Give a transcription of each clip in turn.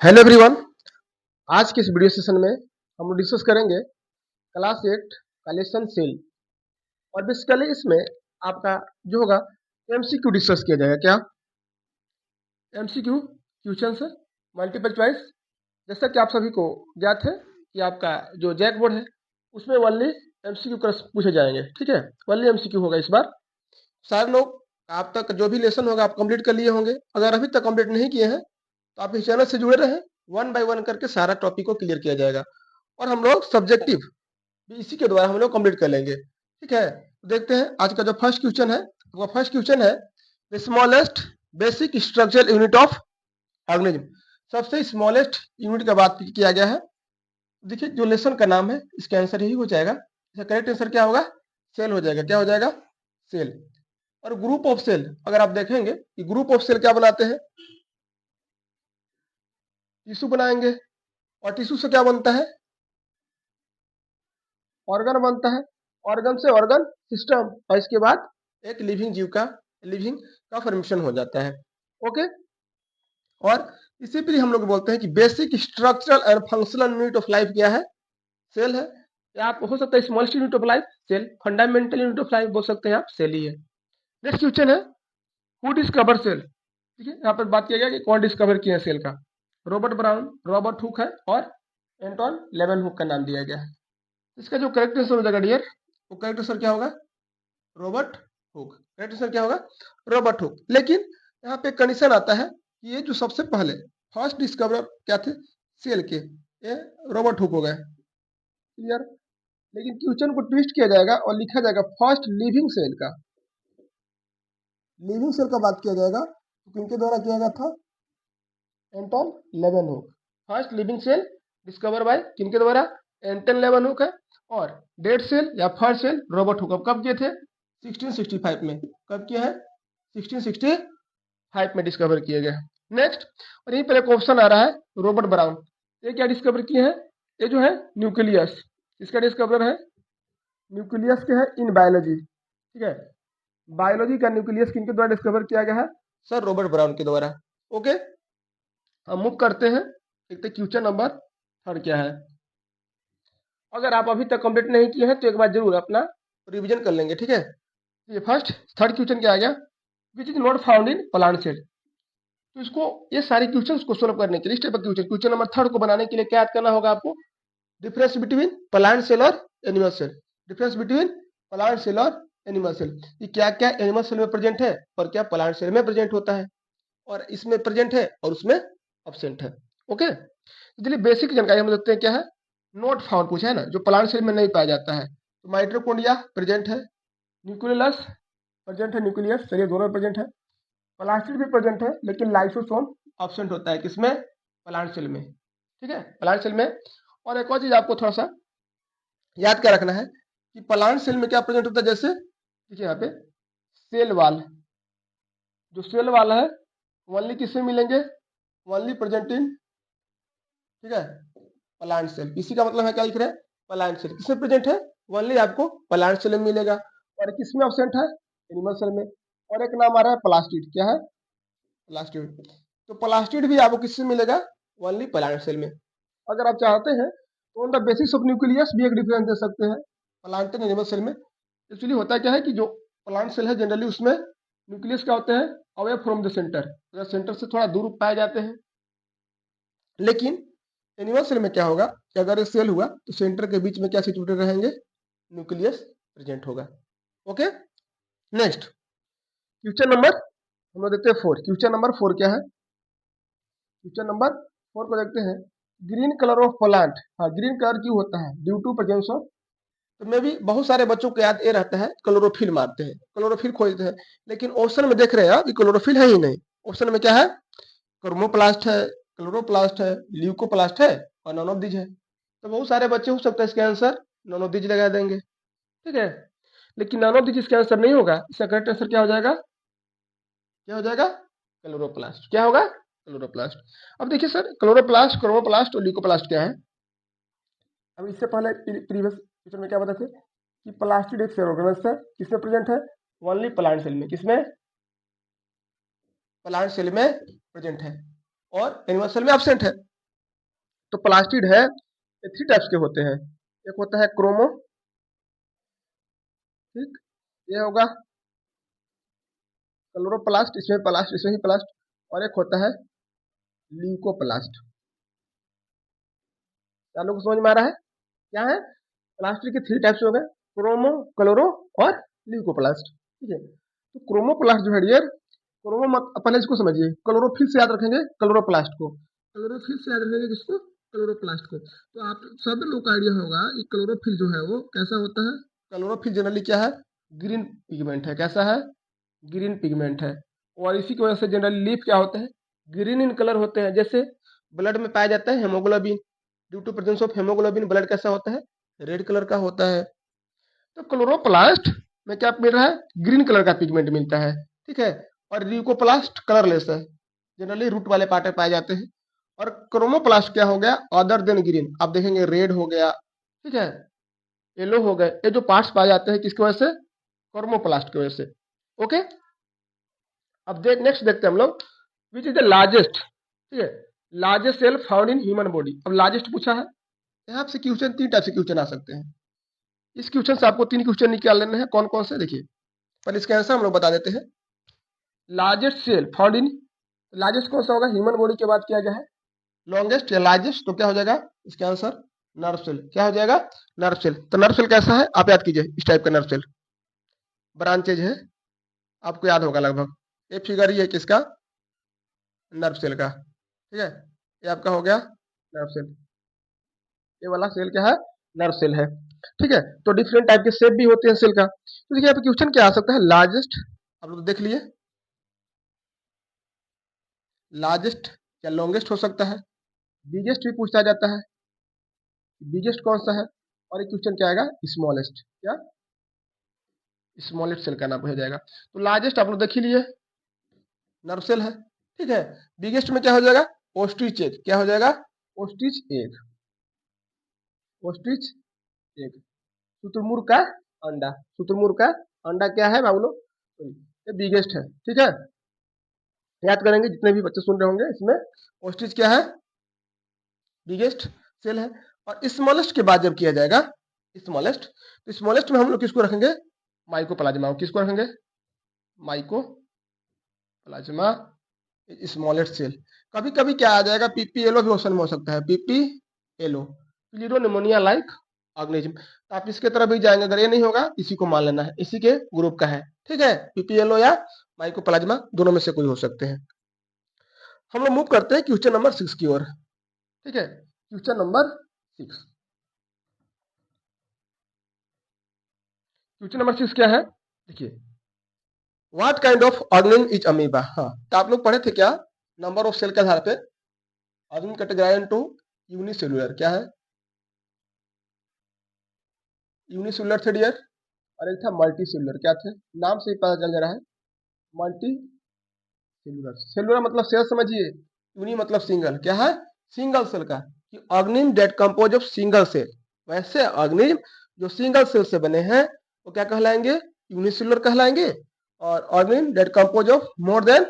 Hello everyone. आज के इस वीडियो सेशन में हम लोग डिस्कस करेंगे क्लास 8 का लेसन सेल। और बेसिकली इसमें आपका जो होगा एमसीक्यू डिस्कस किया जाएगा। क्या MCQ? Question sir, multiple choice. जैसा कि आप सभी को ज्ञात है कि आपका जो जैक बोर्ड है उसमें ओनली एमसीक्यू पूछे जाएंगे। ठीक है, ओनली एमसीक्यू होगा इस बार। सारे लोग आप तक जो भी लेसन होगा आप कंप्लीट कर लिए होंगे। अगर अभी तक कंप्लीट नहीं किए हैं तो आप इस चैनल से जुड़े रहें। वन बाय वन करके सारा टॉपिक को क्लियर किया जाएगा और हम लोग सब्जेक्टिव भी इसी के द्वारा हम लोग कंप्लीट कर लेंगे। ठीक है, तो देखते हैं आज का जो फर्स्ट क्वेश्चन है। वो फर्स्ट क्वेश्चन है the smallest basic structural unit of organism. सबसे स्मॉलेस्ट यूनिट का बात किया गया है। देखिए जो लेसन का नाम है इसका आंसर यही हो जाएगा। इसका करेक्ट आंसर क्या होगा? सेल हो जाएगा। क्या हो जाएगा? सेल। और ग्रुप ऑफ सेल, अगर आप देखेंगे कि ग्रुप ऑफ सेल क्या बनाते हैं, टिश्यू बनाएंगे। और टिश्यू से क्या बनता है? ऑर्गन बनता है। ऑर्गन से ऑर्गन सिस्टम, और इसके बाद एक लिविंग जीव का फॉर्मेशन हो जाता है। ओके, और इसी पर हम लोग बोलते हैं कि basic structural and functional unit of life क्या है? सेल है। या आप हो सकता है smallest unit of life cell, fundamental unit of life बोल सकते हैं आप, सेल ही है। नेक्स्ट क्वेश्चन है हु डिस्कवर सेल। ठीक है, यहाँ पर बात किया गया कि कौन डिस्कवर किया सेल का। रॉबर्ट ब्राउन, रॉबर्ट हुक है और एंटोन लेवेनहुक का नाम दिया गया है। इसका जो करेक्ट आंसर हो जाएगा डियर, वो करेक्ट आंसर क्या होगा? Robert Hooke. करेक्ट आंसर क्या होगा? Robert Hooke. लेकिन यहाँ पे कंडीशन आता है कि ये जो सबसे पहले फर्स्ट डिस्कवर क्या थे सेल के, ये रॉबर्ट हुक हो गए। क्लियर? लेकिन क्वेश्चन को ट्विस्ट किया जाएगा और लिखा जाएगा फर्स्ट लिविंग सेल का। लिविंग सेल का बात किया जाएगा तो किनके द्वारा किया गया था? Anton Leeuwenhoek. First living cell discover by किनके द्वारा? एंटन लेवेनहुक है। और डेड सेल या फर्स्ट सेल रॉबर्ट हुक कब किए थे? 1665 में। कब किया है? 1665 में डिस्कवर किए गए। नेक्स्ट, और यहीं पर एक ऑप्शन आ रहा है रॉबर्ट ब्राउन। ये क्या डिस्कवर किए हैं? ये जो है न्यूक्लियस, इसका डिस्कवर है। न्यूक्लियस क्या है इन बायोलॉजी। ठीक है, बायोलॉजी का न्यूक्लियस किनके द्वारा डिस्कवर किया गया है? सर रॉबर्ट ब्राउन के द्वारा। ओके, हम मूव करते हैं। देखते क्वेश्चन नंबर थर्ड क्या है। अगर आप अभी तक कंप्लीट नहीं किए हैं तो एक बार जरूर अपना रिवीजन कर लेंगे। ठीक है, ये फर्स्ट थर्ड क्वेश्चन क्या आ गया? Which is not found in plant cell. तो इसको ये सारे क्वेश्चंस को सोल्व करने के लिए step by question number third को बनाने के लिए क्या याद करना होगा आपको? डिफरेंस बिटवीन प्लांट सेल और animal cell. Difference between plant cell और एनिमल सेल, ये क्या क्या एनिमल सेल में प्रेजेंट है और क्या प्लांट सेल में प्रेजेंट होता है, और इसमें प्रेजेंट है और उसमें एब्सेंट है। ओके, चलिए बेसिक जानकारी हम देखते हैं क्या है। नॉट फाउंड पूछा है ना, जो प्लांट सेल में नहीं पाया जाता है। तो माइटोकॉन्ड्रिया प्रेजेंट है, न्यूक्लियस प्रेजेंट है, न्यूक्लियस चलिए दोनों प्रेजेंट है। प्लास्टिड भी प्रेजेंट है लेकिन लाइसोसोम एब्सेंट होता है किसमें? प्लांट सेल में। ठीक है, प्लांट सेल में। और एक और चीज आपको थोड़ा सा याद क्या रखना है कि प्लांट सेल में क्या प्रेजेंट होता है। जैसे देखिए यहाँ पे सेल वाल, जो सेल वाल है ओनली किसमें मिलेंगे? ओनली प्रेजेंट इन, ठीक है, प्लांट सेल। इसी का मतलब है क्या लिख रहे हैं? प्लांट सेल किसमें प्रेजेंट है? ओनली आपको प्लांट सेल में मिलेगा। और किसमें एब्सेंट है? एनिमल सेल में। और एक नाम आ रहा है प्लास्टिड। क्या है? प्लास्टिड। तो प्लास्टिड भी आपको किससे मिलेगा? ओनली प्लांट सेल में। अगर आप चाहते हैं तो on the basis of nucleus भी एक डिफरेंस दे सकते हैं प्लांट एंड एनिमल सेल में। एक्चुअली होता क्या है कि जो प्लांट सेल है जनरली उसमें न्यूक्लियस क्या होते हैं? अवे फ्रॉम द सेंटर, अगर सेंटर से थोड़ा दूर पाए जाते हैं। लेकिन एनिमल सेल में क्या होगा कि अगर एक सेल हुआ तो सेंटर के बीच में क्या सिचुएटेड रहेंगे? न्यूक्लियस प्रेजेंट होगा। ओके, नेक्स्ट क्वेश्चन नंबर हम लोग देखते हैं फोर। क्वेश्चन नंबर फोर क्या है? क्वेश्चन नंबर फोर को देखते हैं। ग्रीन कलर ऑफ प्लांट, हाँ ग्रीन कलर क्यों होता है? ड्यू टू प्रेजेंस ऑफ, तो मैं भी बहुत सारे बच्चों को याद ये रहता है क्लोरोफिल मारते हैं, क्लोरोफिल खोजते हैं। लेकिन ऑप्शन में देख रहे हैं आप कि क्लोरोफिल है ही नहीं। ऑप्शन में क्या है? क्रोमोप्लास्ट है, क्लोरोप्लास्ट है, ल्यूकोप्लास्ट है और नॉन ऑफ दीज है। तो बहुत सारे बच्चे हो सकता है इसका आंसर नॉन ऑफ दीज लगा देंगे। ठीक है, लेकिन नॉन ऑफ दीज इसका आंसर नहीं होगा। इसका करेक्ट आंसर क्या हो जाएगा? क्या हो जाएगा? क्लोरोप्लास्ट। क्या होगा? क्लोरोप्लास्ट। अब देखिए सर क्लोरोप्लास्ट, क्रोमोप्लास्ट और ल्यूकोप्लास्ट क्या है? अब इससे पहले प्रीवियस क्वेश्चन में क्या बता थे कि प्लास्टिड एक सेल ऑर्गेनल्स है, किसमें प्रेजेंट है? ओनली प्लांट सेल में। किसमें? प्लांट सेल में प्रेजेंट है और एनिमल सेल में एब्सेंट है। तो प्लास्टिड है, ये 3 टाइप्स के होते हैं। एक होता है क्रोमो, ठीक, ये होगा क्लोरोप्लास्ट, इसमें प्लास्ट, इसमें ही प्लास्ट, और एक होता है ल्यूकोप्लास्ट। क्या लोग को समझ में आ रहा है? क्या है? प्लास्टिक के 3 टाइप्स हो गए, क्रोमो, क्लोरो और ल्यूकोप्लास्ट, ठीक है। तो क्रोमोप्लास्ट जो है डियर, क्रोमो मत पहले इसको समझिए, क्लोरोफिल से याद रखेंगे क्लोरोप्लास्ट को, क्लोरोफिल से याद रखेंगे किसको? क्लोरोप्लास्ट को। तो आप सब लोग का आइडिया होगा कि क्लोरोफिल जो है वो कैसा होता है। क्लोरोफिल जनरली क्या है? ग्रीन पिगमेंट है। कैसा है? ग्रीन पिगमेंट है। और इसी की वजह से जनरली लीफ क्या होते हैं? ग्रीन इन कलर होते हैं। जैसे ब्लड में पाया जाता है haemoglobin, due to presence of haemoglobin blood कैसा होता है? रेड कलर का होता है। तो क्लोरोप्लास्ट में क्या मिल रहा है? ग्रीन कलर का पिगमेंट मिलता है, ठीक है। और ल्यूकोप्लास्ट कलरलेस है, जनरली रूट वाले पार्ट में पाए जाते हैं। और क्रोमोप्लास्ट क्या हो गया? अदर देन ग्रीन, आप देखेंगे रेड हो गया, ठीक है, येलो हो गए, ये जो पार्ट्स पाए जाते हैं किसकी वजह से? क्रोमोप्लास्ट की वजह से। ओके, अब नेक्स्ट देखते हैं हम लोग, विच इज द लार्जेस्ट, ठीक है, largest cell found in human body. अब लार्जेस्ट पूछा है, यहाँ से क्वेश्चन 3 टाइप से क्वेश्चन आ सकते हैं। इस क्वेश्चन से आपको 3 क्वेश्चन निकाल लेने हैं। कौन कौन से? देखिए, पर इसका आंसर हम लोग बता देते हैं। Largest cell found in, largest कौन सा होगा? ह्यूमन बॉडी के बाद किया गया है लॉन्गेस्ट या लार्जेस्ट, तो क्या हो जाएगा इसका आंसर? Nerve cell. क्या हो जाएगा? Nerve cell. तो नर्व सेल कैसा है आप याद कीजिए, इस टाइप का नर्व सेल, ब्रांचेज है, आपको याद होगा लगभग। ये फिगर ही है किसका? नर्व सेल का, ठीक है। ये आपका हो गया नर्व सेल, ये वाला सेल क्या है? नर्व सेल है, ठीक है। तो डिफरेंट टाइप के शेप भी होते हैं सेल का। तो देखिए यहाँ पे क्वेश्चन क्या आ सकता है? लार्जेस्ट, आप लोग देख लिए, लार्जेस्ट या लॉन्गेस्ट हो सकता है, बिगेस्ट भी पूछा जाता है, बिगेस्ट कौन सा है, और एक क्वेश्चन क्या आएगा? स्मॉलेस्ट, क्या? स्मॉलेस्ट सेल का नाम हो जाएगा। तो लार्जेस्ट आप लोग देख ही लिए, नर्व सेल है, ठीक है। बिगेस्ट में क्या हो जाएगा? Ostrich egg. क्या हो जाएगा? ओस्ट्रिच एग, ओस्ट्रिच एग, शुतुरमुर्ग का अंडा, शुतुरमुर्ग का अंडा क्या है बाबू लोग? ये बिगेस्ट है, ठीक है। याद करेंगे जितने भी बच्चे सुन रहे होंगे, इसमें ओस्ट्रिच क्या है? बिगेस्ट सेल है। और स्मॉलेस्ट के बाद जब किया जाएगा स्मॉलेस्ट, तो स्मॉलेस्ट में हम लोग किसको रखेंगे? माइकोप्लाज्मा। किसको रखेंगे? Mycoplasma, smallest cell. कभी कभी क्या आ जाएगा? पीपीएलओ भी ऑप्शन में हो सकता है, पीपीएलओ, प्लीरोनिमोनिया लाइक ऑर्गेनिज्म। तो आप इसके तरफ भी जाएंगे, अगर ये नहीं होगा इसी को मान लेना है, इसी के ग्रुप का है, ठीक है। पीपीएलओ या माइकोप्लाज्मा, दोनों में से कोई हो सकते हैं। हम लोग मूव करते हैं क्वेश्चन नंबर 6 की ओर, ठीक है। क्वेश्चन नंबर 6, क्वेश्चन नंबर 6 क्या है? देखिए, what kind of organism is amoeba. हाँ, तो आप लोग पढ़े थे क्या नंबर ऑफ सेल के आधार पे ऑर्गेनिज्म कैटेगराइज्ड इनटू यूनिसेलुलर। क्या है? यूनिसेलुलर थे डियर, और एक था मल्टी सेलुलर। क्या थे? नाम से ही पता चल जा रहा है, मल्टी सेलुलर। सेलुलर मतलब सेल समझिए, यूनि मतलब सिंगल। क्या है? सिंगल सेल का, कि organism that compose of single cell. वैसे ऑर्गेनिज्म जो सिंगल सेल से बने हैं वो क्या कहलाएंगे? यूनिसेलुलर कहलाएंगे। और organism that compose of more than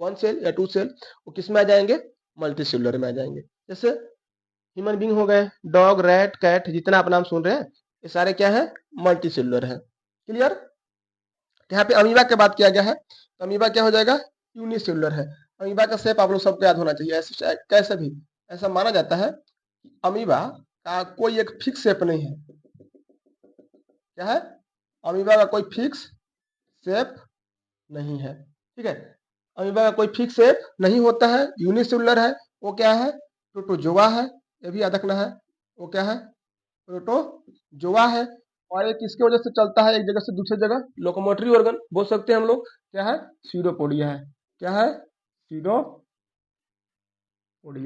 1 cell या 2 सेल, वो किस में आ जाएंगे? मल्टी सेलुलर में आ जाएंगे। जैसे ह्यूमन बींग हो गए, डॉग, रैट, कैट, जितना आप नाम सुन रहे हैं, ये सारे क्या है? मल्टी सेलुलर है। क्लियर? यहाँ पे अमीबा की बात किया गया है, तो अमीबा क्या हो जाएगा? यूनिसेलुलर है। अमीबा का शेप आप लोग सबको याद होना चाहिए, ऐसे कैसे भी ऐसा माना जाता है कि अमीबा का कोई एक फिक्स शेप नहीं है। क्या है? अमीबा का कोई फिक्स शेप नहीं है, ठीक है। अमीबा का कोई फिक्स शेप नहीं होता है, यूनिसेलुलर है। वो क्या है? प्रोटोजोआ है, ये भी याद रखना है। वो क्या है? प्रोटोजोआ है। और ये किसकी वजह से चलता है एक जगह से दूसरी जगह? लोकोमोटरी ऑर्गन बोल सकते हैं हम लोग। क्या है? सीडोपोडिया है। क्या है? सीडोपोडिया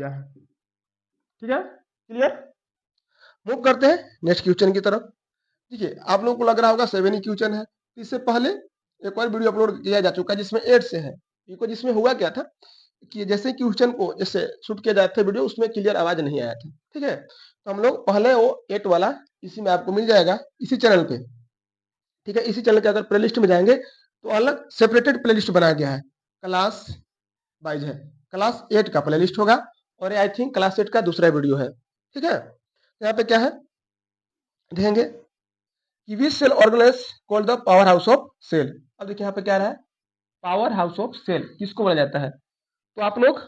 है, ठीक है। क्लियर? मूव करते हैं नेक्स्ट क्वेश्चन की तरफ। देखिए, आप लोगों को लग रहा होगा 7 ही क्वेश्चन है। इससे पहले एक और वीडियो अपलोड किया जा चुका है जिसमें 8 से है। देखो जिसमें हुआ क्या था कि जैसे क्वेश्चन को जैसे शूट किया जाता था वीडियो, उसमें क्लियर आवाज नहीं आया था, ठीक है। तो हम लोग पहले वो 8 वाला इसी में आपको मिल जाएगा, इसी चैनल पे, ठीक है। इसी चैनल के अगर प्लेलिस्ट में जाएंगे तो अलग सेपरेटेड प्लेलिस्ट बनाया गया है, क्लास वाइज है। क्लास 8 का प्लेलिस्ट होगा और ये आई थिंक क्लास 8 का दूसरा वीडियो है, ठीक है। यहाँ पे क्या है देखेंगे कि which cell organelle called the power house of cell. अब देखिए यहाँ पे क्या रहा है, पावर हाउस ऑफ सेल किसको बोला जाता है। तो आप लोग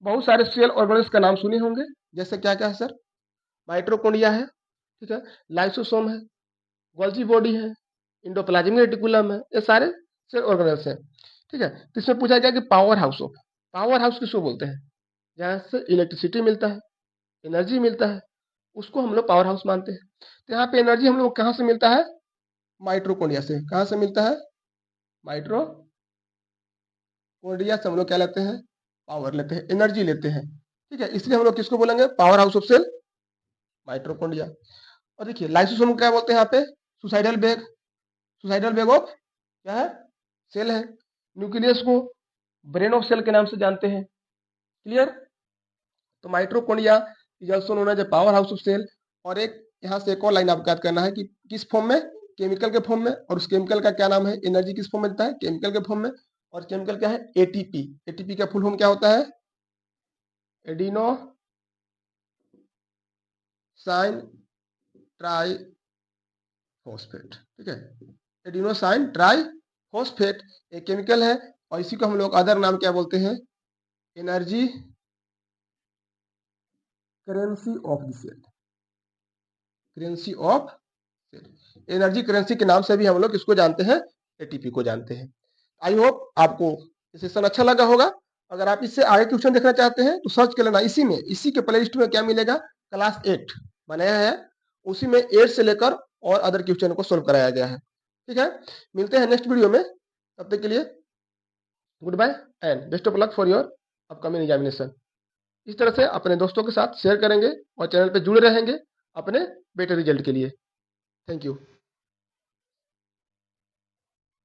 बहुत सारे सेल ऑर्गेनाइज का नाम सुने होंगे, जैसे क्या क्या है सर, माइट्रोकोंडिया है, ठीक है, लाइसोसोम है, गोल्जी बॉडी है, इंडोप्लाज्मिक रेटिकुलम है, ये सारे सेल ऑर्गेनाइज हैं, ठीक है। तो इसमें पूछा गया कि पावर हाउस किसको बोलते हैं, जहाँ से इलेक्ट्रिसिटी मिलता है, एनर्जी मिलता है, उसको हम लोग पावर हाउस मानते हैं। तो यहाँ पे एनर्जी हम लोग कहाँ से मिलता है, माइट्रोकोंडिया से। कहाँ से मिलता है, माइट्रोकोंडिया से हम लोग क्या लेते हैं, पावर लेते हैं, एनर्जी लेते हैं, ठीक है। इसलिए हम लोग किसको बोलेंगे, power house of cell, mitochondria. और देखिए लाइसोसोम को क्या बोलते हैं यहाँ पे, सुसाइडल बैग ऑफ क्या है, सेल है। न्यूक्लियस को ब्रेन ऑफ सेल के नाम से जानते हैं, क्लियर। तो mitochondria is also known as a power house of cell. और एक यहाँ से एक और लाइन आपको याद करना है कि किस फॉर्म में, केमिकल के फॉर्म में, और उस केमिकल का क्या नाम है, एनर्जी किस फॉर्म में मिलता है, केमिकल के फॉर्म में। और केमिकल क्या है, एटीपी। एटीपी का फुल फॉर्म क्या होता है, एडिनो साइन ट्राई फॉस्फेट, ठीक है, एडिनोसाइन ट्राई फॉस्फेट एक केमिकल है। और इसी को हम लोग अदर नाम क्या बोलते हैं, energy currency of the cell, currency of cell, energy currency के नाम से भी हम लोग किसको जानते हैं, एटीपी को जानते हैं। आई होप आपको ये सेशन अच्छा लगा होगा। अगर आप इससे आगे क्वेश्चन देखना चाहते हैं तो सर्च कर लेना, इसी में, इसी के प्ले लिस्ट में क्या मिलेगा, क्लास 8 बनाया है, उसी में 8 से लेकर और अदर क्वेश्चन को सोल्व कराया गया है, ठीक है। मिलते हैं नेक्स्ट वीडियो में, तब तक के लिए goodbye and best of luck for your upcoming examination. इस तरह से अपने दोस्तों के साथ शेयर करेंगे और चैनल पे जुड़े रहेंगे अपने बेटर रिजल्ट के लिए। Thank you.